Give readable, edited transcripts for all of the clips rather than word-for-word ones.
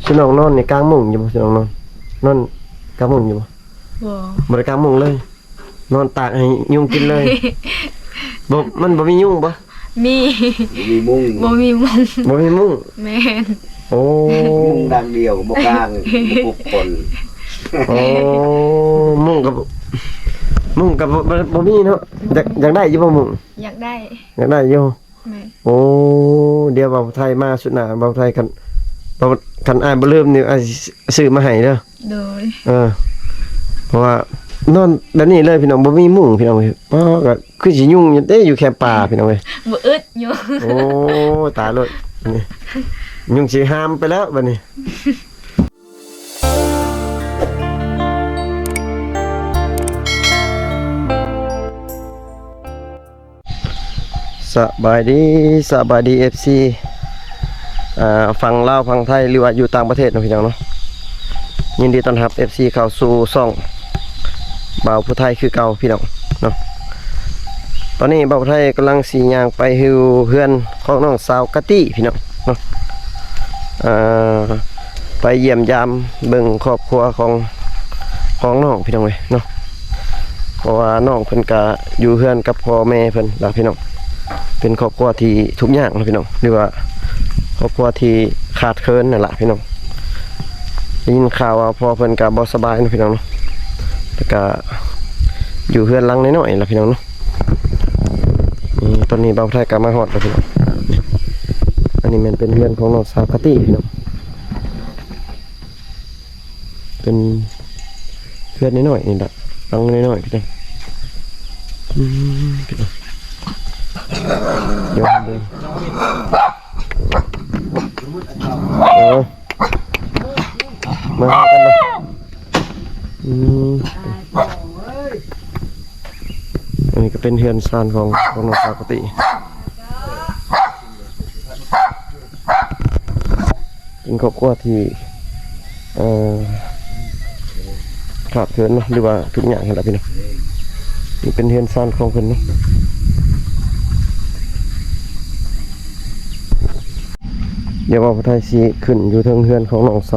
พี่น้องนอนในกลางมุ้งอยู่บ่พี่น้องนอนกลางมุ้งอยู่บ่บ่ได้กลางมุ้งเลยนอนตากให้ยุงกินเลยบ่มันบ่มียุงบ่มีมุ้งบ่มีมุ้งบ่มีมุ้งแม่นโอ้มุ้งดังเดียวบ่กลางบุกคนโอ้มุ้งกับบ่มีเนาะอยากได้อยู่บ่มุ้งอยากได้อยู่แม่โอ้เดี๋ยวบ่าวไทยมาสุดหน้าบ่าวไทยกันอ้ายบ่ลืมนี่อ้ายซื้อมาให้เด้อโดยเพราะว่านอนแบบนี้เลยพี่น้องบ่มีมุ้งพี่น้องเอ้ยป้อก็คือสิยุ่งอยู่เด้อยู่แค่ป่าพี่น้องเอ้ยบ่อึดอยู่โอ้ตายเลยนี่ยุ่งสิหามไปแล้วบัดนี้สบายดี FC ฟังลาวฟังไทยหรือว่าอยู่ต่างประเทศเนาะพี่น้องเนาะยินดีต้อนรับ FC เข้าสู่ช่องบ่าวผู้ไทยคือเก่าพี่น้องเนาะตอนนี้บ่าวผู้ไทยกำลังสีย่างไปฮือเพื่อนของน้องสาวกะตี้พี่น้องเนาะไปเยี่ยมยามเบิ่งครอบครัวของน้องพี่น้องเลยเนาะเพราะว่าน้องเพิ่นก็อยู่เพื่อนกับพ่อแม่เพิ่นล่ะพี่น้องเป็นครอบครัวที่ทุกอย่างนะพี่น้องหรือว่าครอบครัวที่ขาดเคินนั่นแหละพี่น้องได้ยินข่าวว่าพ่อเพิ่นก็บ่สบายนะพี่น้องเนาะแต่ก็อยู่เพื่อนหลังน้อยๆล่ะพี่น้องเนาะตอนนี้บ่าวไทยก็มาฮอดแล้วพี่น้องอันนี้มันเป็นเพื่อนของน้องสาวกะตี้พี่น้องเป็นเพื่อนน้อยๆนี่แหละหลังน้อยๆพี่น้องพี่น้องเดี๋ยวเดินมาหากันนะอันนี้ก็เป็นเฮือนซานของน้องสาวกะตี้เป็นครอบครัวที่ขาดเคินเนาะหรือว่าทุกอย่างนั่นแหละพี่น้องนี่เป็นเฮือนซานของเพิ่นเนาะเดี๋ยวว่าพระไทยสีขึ้นอยู่เทิงเฮือนของน้องส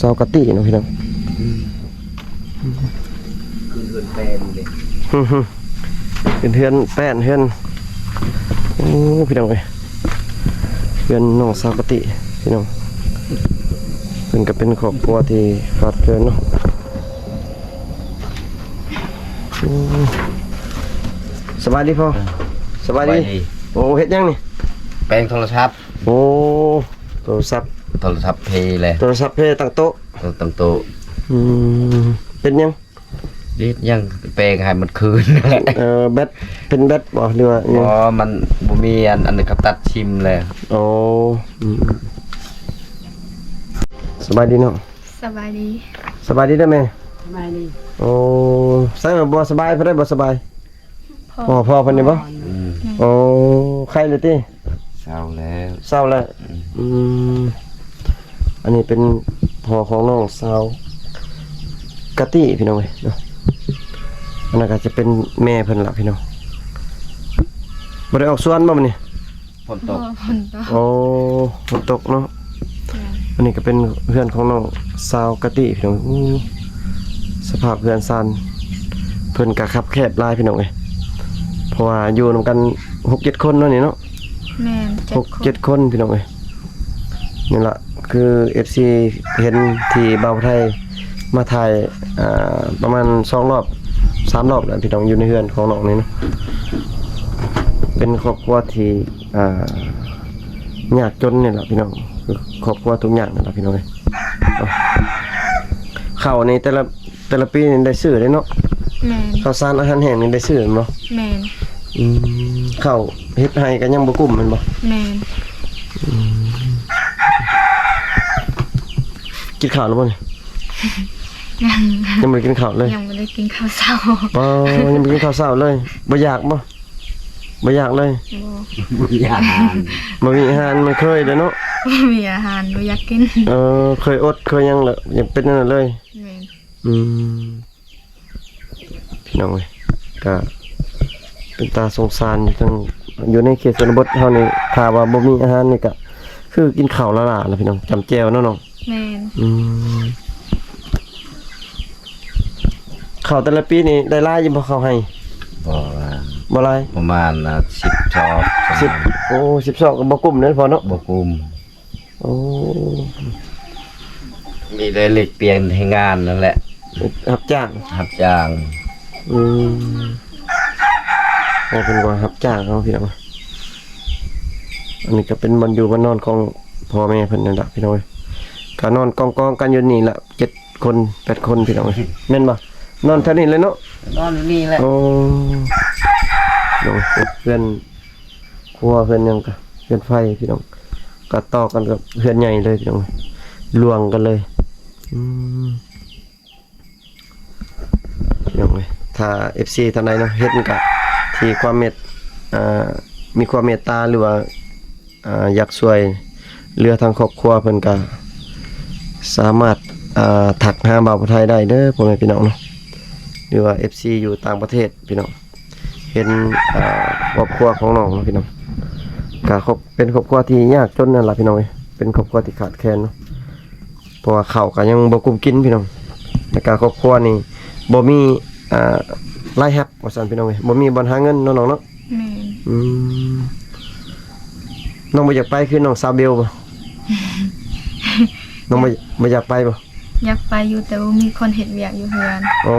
าวกะตี้เนาะพี่น้องคือเฮือนแปลนเลยเป็นเฮือนแป้นเฮือนโอ้พี่น้องเอ้ยเฮือนน้องสาวกะตี้พี่น้องเพิ่นก็เป็นครอบครัวที่ขาดเคินเนาะสบายดีพ่อสบายดีโอ้เฮ็ดยังนี่แปลงโทรศัพท์โอ้โทรศัพท์เพเลยโทรศัพท์เพตั้งโต๊ะเป็นยังดิยังแปลงให้มันคืนนั่นแหละแบตเป็นแบตบ่หรือว่าอ๋อมันบ่มีอันนี้ก็ตัดชิมเลยโอ้สบายดีเนาะสบายดีได้แม่สบายดีโอ้ใส่บ่สบายเพิ่นได้บ่สบายพ่อเพิ่นนี่บ่โอ้ใครเลยติเศร้าแล้วอันนี้เป็นพ่อของน้องสาวกะตี้พี่น้องเอ้ยเนาะอันนั้นก็จะเป็นแม่เพิ่นล่ะพี่น้องบ่ได้ออกสวนบ่มื้อนี้ฝนตกโอ้ฝนตกเนาะอันนี้ก็เป็นเพื่อนของน้องสาวกะตี้พี่น้องสภาพเพื่อนซันเพิ่นก็คับแคบหลายพี่น้องเอ้ยเพราะว่าอยู่นำกัน 6-7 คนเนาะนี่เนาะแม่น6-7 คนพี่น้องเอ้ยนี่ล่ะคือ FC เห็นที่บ่าวไทยมาถ่ายประมาณ2 รอบ3 รอบแล้วพี่น้องอยู่ในเฮือนของน้องนี่เนาะเป็นครอบครัวที่ยากจนนี่แหละพี่น้องคือครอบครัวทุกอย่างนั่นแหละพี่น้องเอ้ยข้าวนี่แต่ละปีนี่ได้ซื้อได้เนาะแม่นข้าวสารอาหารแห้งนี่ได้ซื้อบ่แม่นข้าวเฮ็ดให้ก็ยังบ่กุ้มแม่นบ่แม่นกินข้าวแล้วบ่นี่ยังบ่ได้กินข้าวเลยยังบ่ได้กินข้าวเช้ายังบ่กินข้าวเช้าเลยบ่อยากเลยบ่มีอาหารบ่มีอาหารมันเคยเด้อเนาะบ่มีอาหารบ่อยากกินเคยอดเคยยังล่ะยังเป็นนั่นเลยแม่นพี่น้องเอ้ยก็เป็นตาสงสารอยู่ในเขตชนบทเฮานี่ถ้าว่าบ่มีอาหารนี่ก็คือกินข้าวละล่ะพี่น้องจำแจ่วเนาะน้อง แม่น เขาแต่ละปีนี่ได้หลายอยู่บ่เขาให้ บ่ว่า บ่หลาย ประมาณ10ชอบ 10โอ้12ก็บ่กุ้มนั่นพอเนาะ บ่กุม โอ้ มีได้เล็กเปลี่ยนให้งานนั่นแหละ รับจ้าง รับจ้าง อืมโอ้เป็นว่ารับจ้างเนาะพี่น้องอันนี้ก็เป็นบนอยู่บนนอนของพ่อแม่เพิ่นนั่นล่ะพี่น้องเอ้ยก็นอนกองๆกันอยู่นี่ล่ะ7คน8คนพี่น้องเอ้ยแม่นบ่นอนเท่านี้เลยเนาะ นอนอยู่นี่แหละ โอ้น้องเพื่อนครัวเพื่อนหยังก็เพื่อนไฟพี่น้องก็ต่อกันกับเพื่อนใหญ่เลยพี่น้องรวงกันเลยอืมพี่น้องเอ้ยถ้า FC ท่านใดเนาะเฮ็ดก็ที่ความเมตมีความเมตตาหรือว่าอยากช่วยเหลือทางครอบครัวเพิ่นก็สามารถถักหาบ่าวผู้ไทยได้เด้อพ่อแม่พี่น้องเนาะหรือว่า FC อยู่ต่างประเทศพี่น้องเห็นครอบครัวของน้องเนาะพี่น้องก็เป็นครอบครัวที่ยากจนนั่นล่ะพี่น้องเอ้ยเป็นครอบครัวที่ขาดแคลนเนาะเพราะว่าข้าวก็ยังบ่กุมกินพี่น้องแต่การครอบครัวนี่บ่มีรายรับว่าซั่นพี่น้องเอ้ยบ่มีบ่อนหาเงินเนาะน้องเนาะ แม่น น้องบ่อยากไปคือน้องซาเบลบ่ น้องบ่อยากไปบ่ อยากไปอยู่แต่ว่ามีคนเฮ็ดเวียกอยู่เฮือน โอ้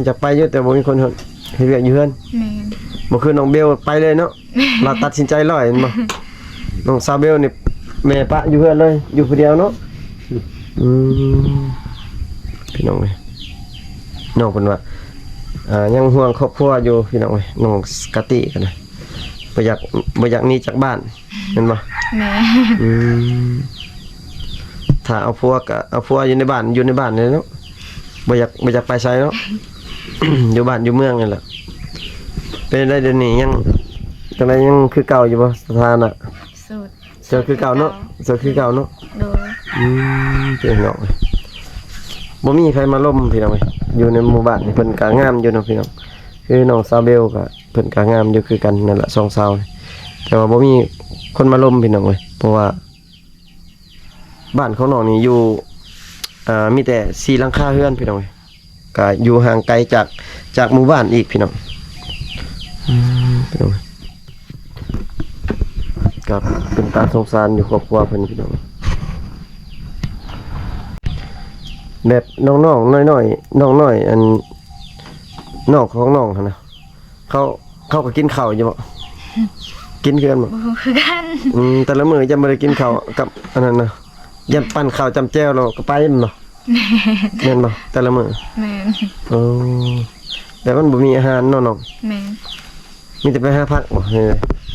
อยากไปอยู่แต่บ่มีคนเฮ็ดเวียกอยู่เฮือน แม่น บ่คือน้องเบลไปเลยเนาะ เราตัดสินใจร้อยแม่นบ่น้องซาเบลนี่แม่ปะอยู่เฮือนเลยอยู่ผู้เดียวเนาะพี่น้องเอ้ยน้องเพิ่นว่ายังห่วงครอบครัวอยู่พี่น้องเอ้ยน้องกะติกันนะบ่อยากหนีจากบ้านแม่นบ่ แม่ ถ้าเอาพัวก็เอาพัวอยู่ในบ้านเลยเนาะบ่อยากไปไสเนาะ อยู่บ้านอยู่เมืองนี่แหละเป็นได้เดี๋ยวนี้ยังจังได๋ยังคือเก่าอยู่บ่สถานะ สุด เจอคือเก่าเนาะเจอคือเก่าเนาะ โดย พี่น้องเอ้ยบ่มีใครมาล้มพี่น้องเอ้ยอยู่ในหมู่บ้านนี่เพิ่นก็งามอยู่เนาะพี่น้องคือน้องซาเบลก็เพิ่นก็งามอยู่คือกันนั่นแหละสองสาวนี่แต่ว่าบ่มีคนมาล้มพี่น้องเอ้ยเพราะว่าบ้านของน้องนี่อยู่มีแต่4หลังคาเรือนพี่น้องเอ้ยก็อยู่ห่างไกลจากหมู่บ้านอีกพี่น้องพี่น้องก็เป็นตาสงสารอยู่ครอบครัวเพิ่นพี่น้องแบบน้องๆน้อยๆน้องน้อยอันน้องของน้องหั่นนะเขาก็กินข้าวอยู่บ่กินคือกันบ่ บ่คือกัน แต่ละมื้อจะบ่ได้กินข้าวกับอันนั้นนะยันปั้นข้าวจำแจ่วแล้วก็ไปแม่นบ่แม่นบ่แต่ละมื้อ แม่น อ๋อแต่มันบ่มีอาหารเนาะน้อง แม่น มีแต่ไปหาผักบ่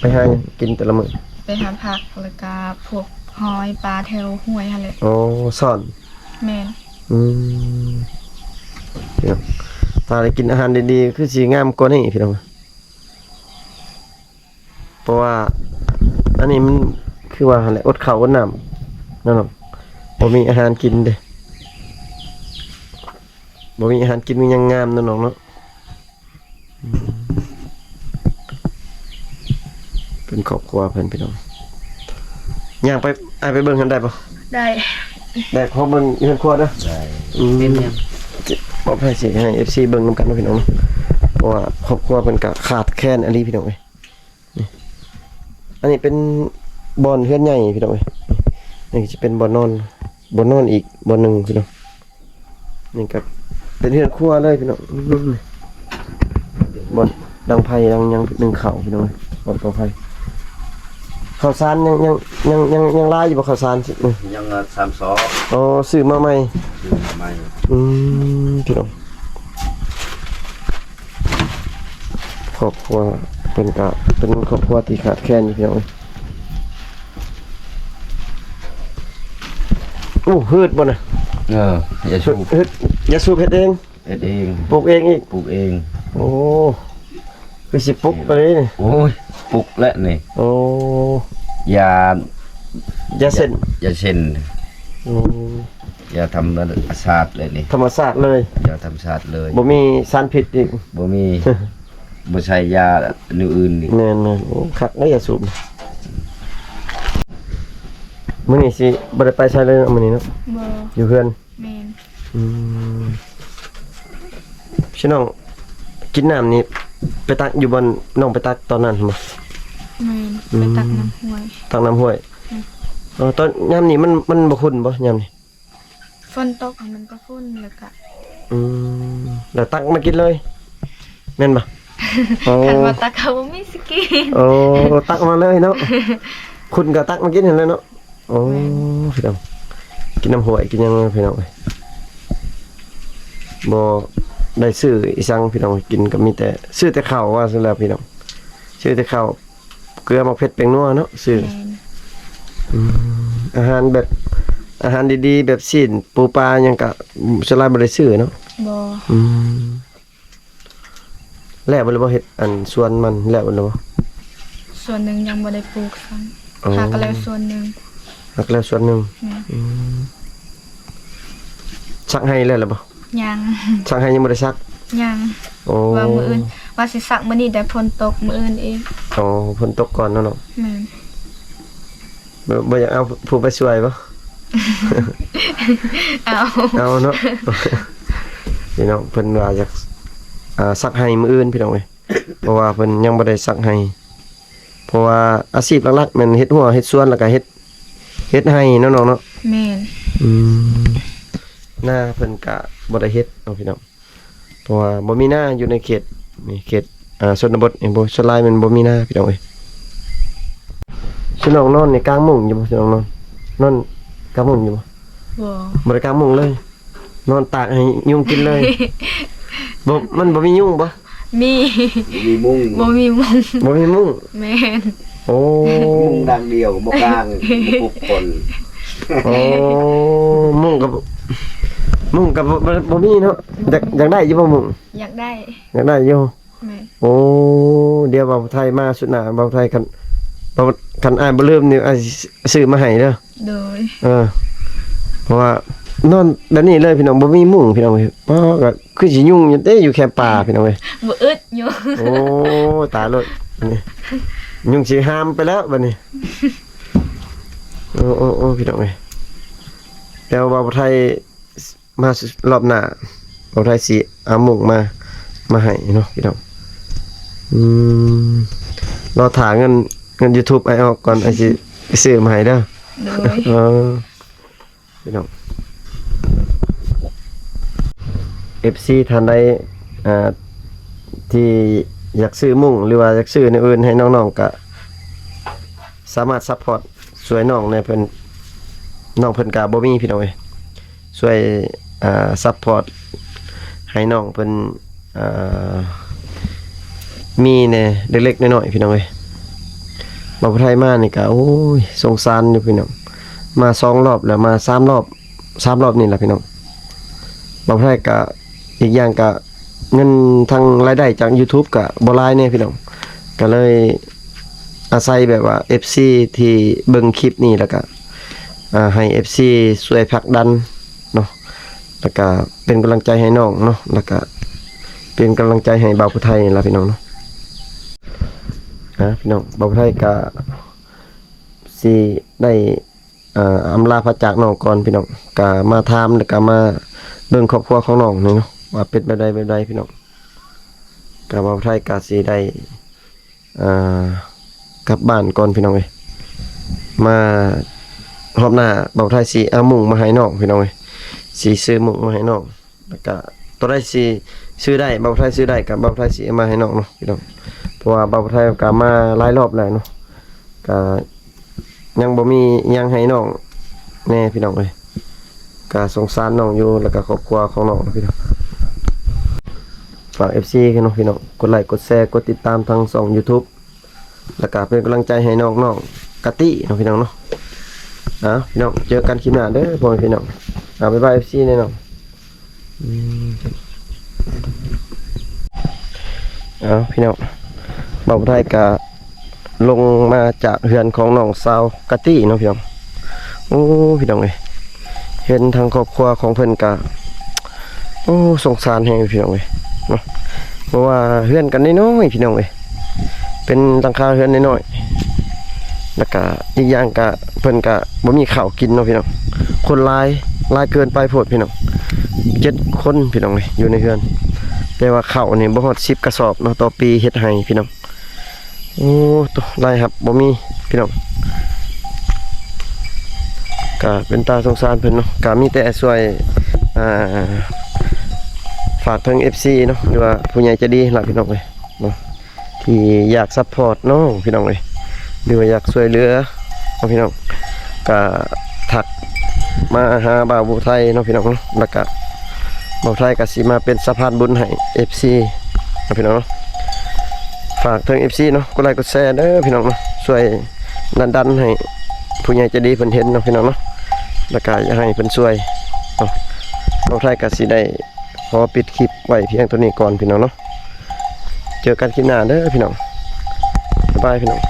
ไปหาหยังกินแต่ละมื้อ ไปหาผักแล้วก็พวกหอยปลาแถวห้วยหั่นแหละ อ๋อสอน แม่น พี่น้องถ้าได้กินอาหารดีๆคือสิงามกว่านี้พี่น้องเพราะว่าอันนี้มันคือว่าหั่นแหละอดข้าวอดน้ำนั่นเนาะบ่มีอาหารกินเด้บ่มีอาหารกินมันยังงามนั่นน้องเนาะเป็นครอบครัวเพิ่นพี่น้องย่างไปไปเบิ่งกันได้บ่ ได้ ได้ขอเบิ่งอยู่เพิ่นครัวเด้อ ใช่ เป็นยังบ่ให้สิให้ FC เบิ่งนํกันเนาะพี่น้องเนาะเพราะว่าครอบครัวเพิ่นก็ขาดแคลนอันนี้พี่น้องเอ้ยนี่อันนี้เป็นบ่อนเฮือนใหญ่พี่น้องเอ้ยนี่สิเป็นบ่อนนอนอีกบ่อนหนึงพี่น้องนี่ก็เป็นเฮือนครัวเลยพี่น้องบ่อนดังไผดังยังหนึ่งข้าวพี่น้องเอ้ยบ่อนต่อไผข้าวสารยังลายอยู่บ่ข้าวสารสิ ยัง3ซอ อ๋อซื้อมาใหม่ อยู่ทำไม พี่น้องครอบครัวเป็นครอบครัวที่ขาดแคลนอยู่พี่น้องโอ้ฮืดบ่น่ะ อย่าชู ฮืดอย่าสูบเฮ็ดเอง เอ็ดเอง ปลูกเองอีก ปลูกเอง โอ้คือสิปลูกไปเลยนี่ โอ้ยปลูกและนี่ โอ้ อย่า อย่าเส้น อย่าเช่น อืม อย่าทำศาสตร์เลยนี่ ธรรมชาติเลย อย่าทำศาสตร์เลย บ่มีสารพิษอีก บ่มี บ่ใช้ยาอื่นๆนี่ แม่นๆโอ้คักแล้วอย่าสูบ มื้อนี้สิบ่ได้ไปใช้เลยเนาะมื้อนี้เนาะ บ่ อยู่เพื่อน แม่น อืมพี่น้องกินน้ำนี่ไปตักอยู่บนน้องไปตักตอนนั้นบ่ แม่นไปตักน้ำห้วย ตักน้ำห้วยตอนยามนี้มันบ่คุ้นบ่ยามนี้ ฝนตกมันก็ฝุ่นแล้วก็ อืมแล้วตักมากินเลยแม่นบ่โอ้ คันว่าตักเขาบ่มีสกิน โอ้ตักมาเลยเนาะคุณก็ตักมากินเห็นเลยเนาะโอ้พี่น้องกินน้ำห้วยกินหยังพี่น้องเอ้ยบ่ได้ซื้ออีสังพี่น้องกินก็มีแต่ซื้อแต่ข้าวว่าซั่นแหล้วพี่น้องซื้อแต่ข้าวเกลือมะเผ็ดแป้งนัวเนาะซื้อ แม่น อาหารแบบอาหารดีๆแบบสิ้นปูปลาหยังก็สลายบ่ได้ซื้อเนาะ บ่ อืมแล้วบ่เลยบ่เฮ็ดอันสวนมันแล้วบ่เลยบ่ ส่วนหนึงยังบ่ได้ปลูกซ้ํ อ๋อ หาก็แล้วส่วนหนึง หักแล้วส่วนหนึง แม่น ซักให้แล้วล่ะบ่ ยัง ซักให้ยังบ่ได้ซัก ยัง โอ้ ว่ามื้ออื่นว่าสิสักมื้อนี้แต่ฝนตกมื้ออื่นเอง อ๋อฝนตกก่อนเนาะเนาะ แม่น บ่อยากเอาผู้ไปช่วยบ่ เอา เอาเนาะ พี่น้องเพิ่นว่าอยากซักให้มื้ออื่นพี่น้องเอ้ยเพราะว่าเพิ่นยังบ่ได้ซักให้เพราะว่าอาชีพหลักๆแม่นเฮ็ดหัวเฮ็ดสวนแล้วก็เฮ็ดให้เนาะน้องเนาะ แม่น หน้าเพิ่นก็บ่ได้เฮ็ดเนาะพี่น้องเพราะว่าบ่มีหน้าอยู่ในเขตนี่เขตชนบทบ่ชลายมันบ่มีหน้าพี่น้องเอ้ยพี่น้องนอนในกลางมุ้งอยู่บ่พี่น้องนอนกลางมุ้งอยู่บ่ บ่ บ่ได้กลางมุ้งเลย นอนตากให้ยุงกินเลยบ่มันบ่มียุงบ่ มี มีมุ้ง บ่มีมุง บ่มีมุ้ง แม่น โอ้ มุ้งดังเดียวบ่กลางทุกคน โอ้มุ้งกับบ่มีเนาะอยากได้อยู่บ่มุ้ง อยากได้ อยากได้อยู่ แม่น โอ้เดี๋ยวบ่าวไทยมาสุดหน้าบ่าวไทยคันอ้ายบ่ลืมนี่อ้ายซื้อมาให้เด้อ โดย เพราะว่านอนแบบนี้เลยพี่น้องบ่มีมุ้งพี่น้องเอ้ยอ๋อก็คือสิยุ่งอยู่เด้อยู่แค่ป่าพี่น้องเอ้ย บ่อึดอยู่ โอ้ตายแล้วนี่ยุ่งสิหามไปแล้วบัดนี้โอ้พี่น้องเอ้ยแล้วบ่าวไทยมารอบหน้าบ่าวไทยสิเอามุ้งมาให้เนาะพี่น้องรอถ่าเงิน YouTube ไอ้ออกก่อนไอ้สิไปซื้อมาให้เด้อ โดย พี่น้อง FC ท่านใดที่อยากซื้อมุ้งหรือว่าอยากซื้อในอื่นให้น้องๆก็สามารถซัพพอร์ตช่วยน้องในเพิ่นน้องเพิ่นก็บ่มีพี่น้องเอ้ยช่วยซัพพอร์ตให้น้องเพิ่นมีแน่เล็กๆน้อยๆพี่น้องเอ้ยบ่าวไทยมานี่ก็โอ้ยสงสารอยู่พี่น้องมา2รอบแล้วมา3รอบนี่ล่ะพี่น้องบ่าวไทยก็อีกอย่างก็เงินทางรายได้จาก YouTube ก็บ่หลายแน่พี่น้องก็เลยอาศัยแบบว่า FC ที่เบิ่งคลิปนี้แล้วก็ให้ FC ช่วยผลักดันเนาะแล้วก็เป็นกำลังใจให้น้องเนาะแล้วก็เป็นกำลังใจให้บ่าวผู้ไทยนี่ล่ะพี่น้องเนาะพี่น้องบ่าวผู้ไทยก็สิได้อำลาพระจากน้องก่อนพี่น้องก็มาถามแล้วก็มาเบิ่งครอบครัวของน้องนี่เนาะว่าเป็นแบบใดพี่น้องก็บ่าวผู้ไทยก็สิได้กลับบ้านก่อนพี่น้องเอ้ยมารอบหน้าบ่าวไทยสิเอามุ้งมาให้น้องพี่น้องเอ้ยสิซื้อมุ้งมาให้น้องแล้วก็ตัวใดสิซื้อได้บ่าวไทยซื้อได้ก็บ่าวไทยสิเอามาให้น้องเนาะพี่น้องเพราะว่าบ่าวไทยก็มาหลายรอบแล้วเนาะก็ยังบ่มีหยังให้น้องแน่พี่น้องเอ้ยก็สงสารน้องอยู่แล้วก็ครอบครัวของน้องพี่น้องฝาก FC กันเนาะพี่น้องกดไลค์กดแชร์กดติดตามทางช่อง YouTube แล้วก็เป็นกำลังใจให้น้องกะติเนาะพี่น้องเนาะพี่น้องเจอกันคลิปหน้าเด้อพ่อแม่พี่น้องบ๊ายบาย FC แน่น้องพี่น้องบ่าวไทยก็ลงมาจากเรือนของน้องสาวกะติเนาะพี่น้องโอ้พี่น้องเอ้ยเห็นทางครอบครัวของเพิ่นก็โอ้สงสารแฮงพี่น้องเอ้ยเนาะเพราะว่าเรือนกันน้อยๆพี่น้องเอ้ยเป็นหลังคาเรือนน้อยๆแล้วก็อีกอย่างก็ เพิ่นก็บ่มีข้าวกินเนาะพี่น้องคนหลายเกินไปโพดพี่น้อง7คนพี่น้องเลยอยู่ในเฮือน แต่ว่าข้าวนี่บ่ฮอด10กระสอบเนาะต่อปีเฮ็ดให้พี่น้องโอ้ตัวไรครับบ่มีพี่น้องก็เป็นตาสงสารเพิ่นเนาะก็มีแต่ช่วยฝากทาง FC เนาะหรือว่าผู้ใหญ่ใจดีล่ะพี่น้องเอ้ยเนาะที่อยากซัพพอร์ตน้องพี่น้องเอ้ยหรือว่าอยากช่วยเหลือเนาะพี่น้องก็ทักมาหาบ่าวผู้ไทยเนาะพี่น้องเนาะแล้วก็บ่าวไทยก็สิมาเป็นสะพานบุญให้ FC เนาะพี่น้องเนาะฝากทาง FC เนาะกดไลค์กดแชร์เด้อพี่น้องเนาะช่วยดันให้ผู้ใหญ่ใจดีเพิ่นเห็นเนาะพี่น้องเนาะแล้วก็อยากให้เพิ่นช่วยเนาะบ่าวไทยก็สิได้ขอปิดคลิปไว้เพียงตัวนี้ก่อนพี่น้องเนาะเจอกันคลิปหน้าเด้อพี่น้องบ๊ายบายพี่น้อง